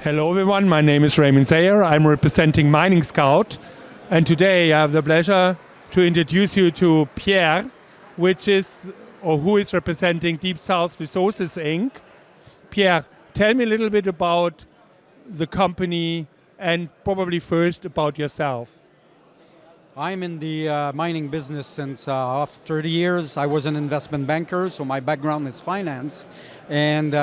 Hello everyone, my name is Raymond Sayer. I'm representing Mining Scout, and today I have the pleasure to introduce you to Pierre, who is representing Deep South Resources Inc. Pierre, tell me a little bit about the company and probably first about yourself. I'm in the mining business since 30 years. I was an investment banker, so my background is finance, and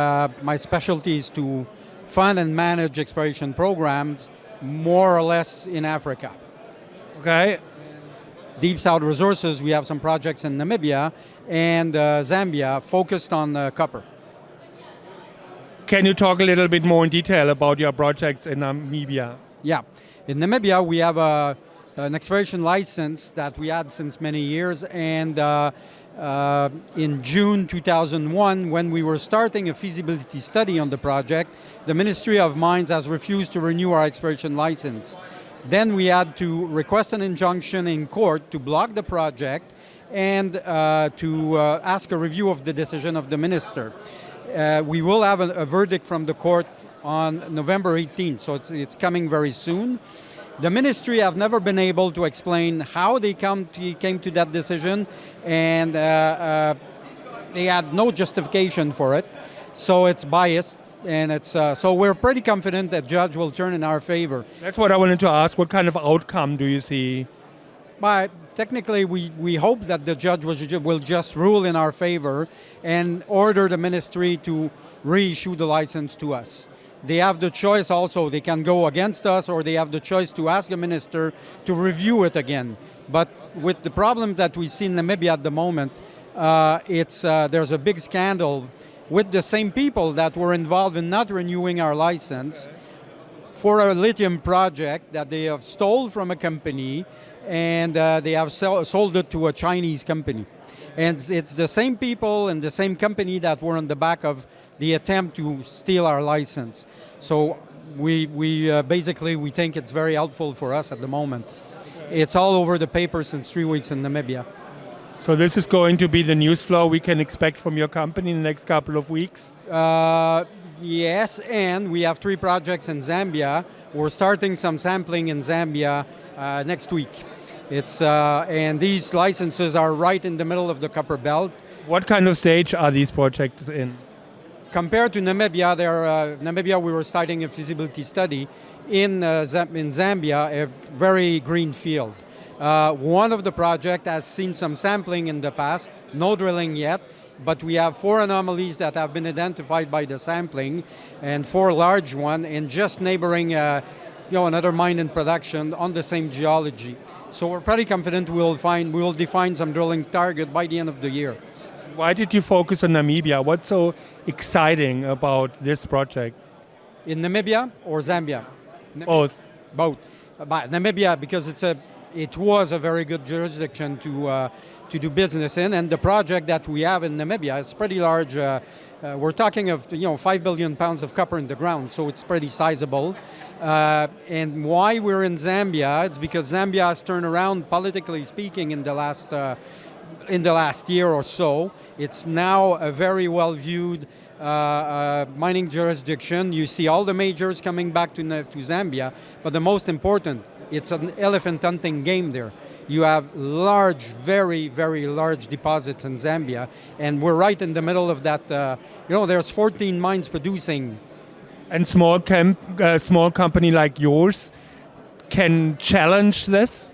my specialty is to fund and manage exploration programs more or less in Africa. Okay. Deep South Resources, we have some projects in Namibia and Zambia focused on copper. Can you talk a little bit more in detail about your projects in Namibia? Yeah. In Namibia, we have an exploration license that we had since many years, and in June 2001, when we were starting a feasibility study on the project, the Ministry of Mines has refused to renew our exploration license. Then we had to request an injunction in court to block the project and to ask a review of the decision of the minister. We will have a verdict from the court on November 18th, so it's coming very soon. The ministry have never been able to explain how they came to that decision, and they had no justification for it. So it's biased, and so we're pretty confident that judge will turn in our favor. That's what I wanted to ask. What kind of outcome do you see? But technically, we hope that the judge will just rule in our favor and order the ministry to reissue the license to us. They have the choice also, they can go against us, or they have the choice to ask the minister to review it again. But with the problem that we see in Namibia at the moment, there's a big scandal with the same people that were involved in not renewing our license for a lithium project that they have stole from a company, and they have sold it to a Chinese company. And it's the same people and the same company that were on the back of the attempt to steal our license. So we basically think it's very helpful for us at the moment. It's all over the paper since 3 weeks in Namibia. So this is going to be the news flow we can expect from your company in the next couple of weeks? Yes, and we have 3 projects in Zambia. We're starting some sampling in Zambia next week. And these licenses are right in the middle of the copper belt. What kind of stage are these projects in? Compared to Namibia, Namibia we were starting a feasibility study. In Zambia, a very green field. One of the projects has seen some sampling in the past, no drilling yet, but we have 4 anomalies that have been identified by the sampling, and 4 large ones, and just neighboring another mine in production on the same geology. So we're pretty confident we will define some drilling target by the end of the year. Why did you focus on Namibia? What's so exciting about this project? In Namibia or Zambia? Both. Both. But Namibia, because it was a very good jurisdiction to do business in, and the project that we have in Namibia is pretty large. We're talking of 5 billion pounds of copper in the ground, so it's pretty sizable. And why we're in Zambia? It's because Zambia has turned around, politically speaking, in the last year or so. It's now a very well-viewed mining jurisdiction. You see all the majors coming back to Zambia, but the most important, it's an elephant hunting game there. You have large, very, very large deposits in Zambia, and we're right in the middle of that. There's 14 mines producing. And small company like yours can challenge this?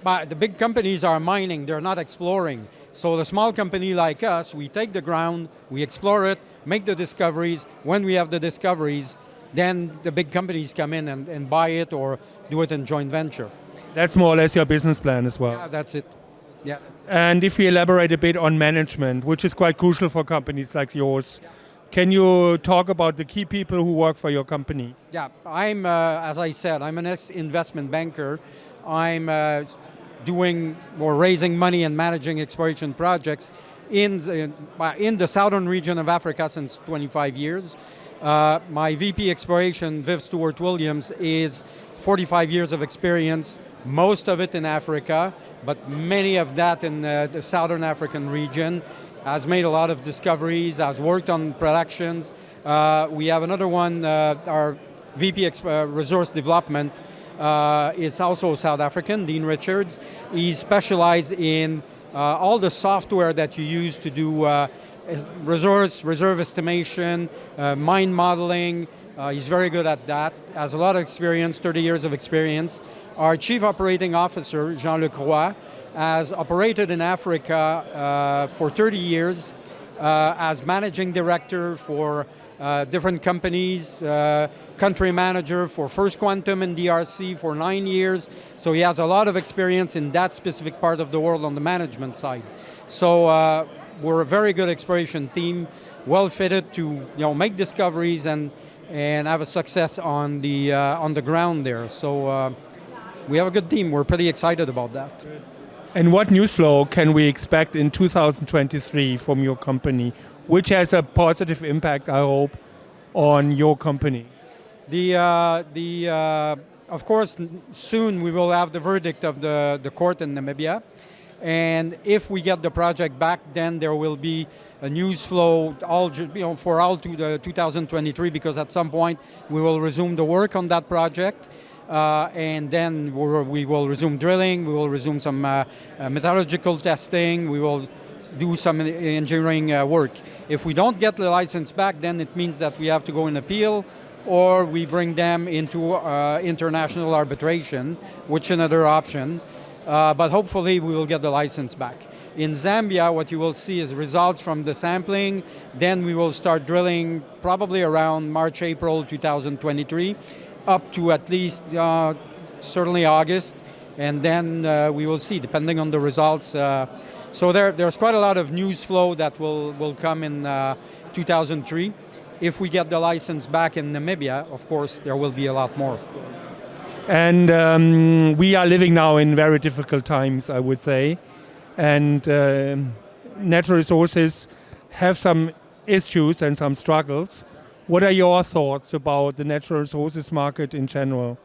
But the big companies are mining, they're not exploring. So the small company like us, we take the ground, we explore it, make the discoveries. When we have the discoveries, then the big companies come in and buy it or do it in joint venture. That's more or less your business plan as well? Yeah, that's it. Yeah. And if we elaborate a bit on management, which is quite crucial for companies like yours, can you talk about the key people who work for your company? Yeah, as I said, I'm an ex-investment banker. I'm doing or raising money and managing exploration projects in the southern region of Africa since 25 years. My VP Exploration, Viv Stewart-Williams, is 45 years of experience, most of it in Africa, but many of that in the southern African region. Has made a lot of discoveries, has worked on productions. We have another one, our VP Resource Development is also South African, Dean Richards. He's specialized in all the software that you use to do reserve estimation, mine modeling. He's very good at that, has a lot of experience, 30 years of experience. Our Chief Operating Officer, Jean Lecroix, has operated in Africa for 30 years as Managing Director for different companies, country manager for First Quantum in DRC for 9 years. So he has a lot of experience in that specific part of the world on the management side. So we're a very good exploration team, well fitted to make discoveries and have a success on the ground there. So we have a good team. We're pretty excited about that. And what news flow can we expect in 2023 from your company, which has a positive impact, I hope, on your company? Of course, soon we will have the verdict of the court in Namibia. And if we get the project back, then there will be a news flow for all to the 2023, because at some point we will resume the work on that project. And then we will resume drilling, we will resume some metallurgical testing, we will do some engineering work. If we don't get the license back, then it means that we have to go in appeal, or we bring them into international arbitration, which is another option. But hopefully we will get the license back. In Zambia, what you will see is results from the sampling. Then we will start drilling probably around March, April 2023. Up to at least certainly August, and then we will see, depending on the results. So there's quite a lot of news flow that will come in 2003. If we get the license back in Namibia, of course, there will be a lot more. And we are living now in very difficult times, I would say. And natural resources have some issues and some struggles. What are your thoughts about the natural resources market in general?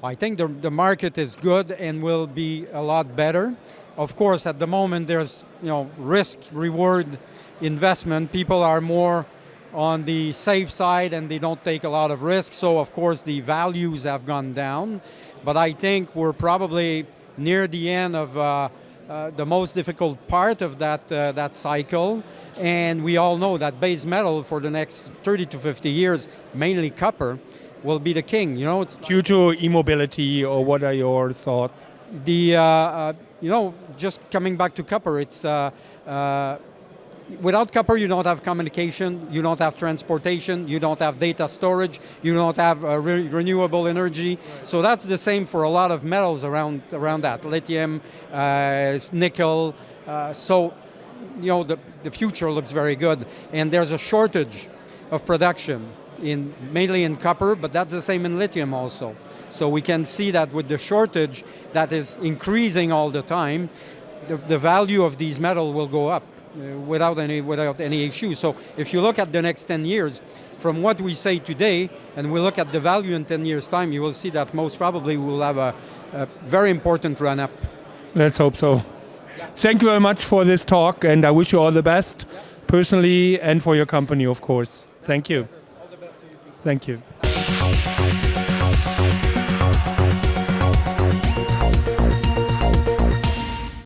I think the market is good and will be a lot better. Of course, at the moment there's risk-reward investment. People are more on the safe side and they don't take a lot of risk. So of course the values have gone down. But I think we're probably near the end of the most difficult part of that cycle. And we all know that base metal for the next 30 to 50 years, mainly copper, will be the king. It's due to e-mobility, or what are your thoughts? Just coming back to copper, it's without copper you don't have communication, you don't have transportation, you don't have data storage, you don't have renewable energy. Right. So that's the same for a lot of metals around that, lithium, nickel. So the future looks very good, and there's a shortage of production mainly in copper, but that's the same in lithium also. So we can see that with the shortage that is increasing all the time, the value of these metals will go up without any issue. So if you look at the next 10 years, from what we say today, and we look at the value in 10 years' time, you will see that most probably we will have a very important run-up. Let's hope so. Thank you very much for this talk, and I wish you all the best, personally and for your company, of course. Thank you. All the best to you too. Thank you.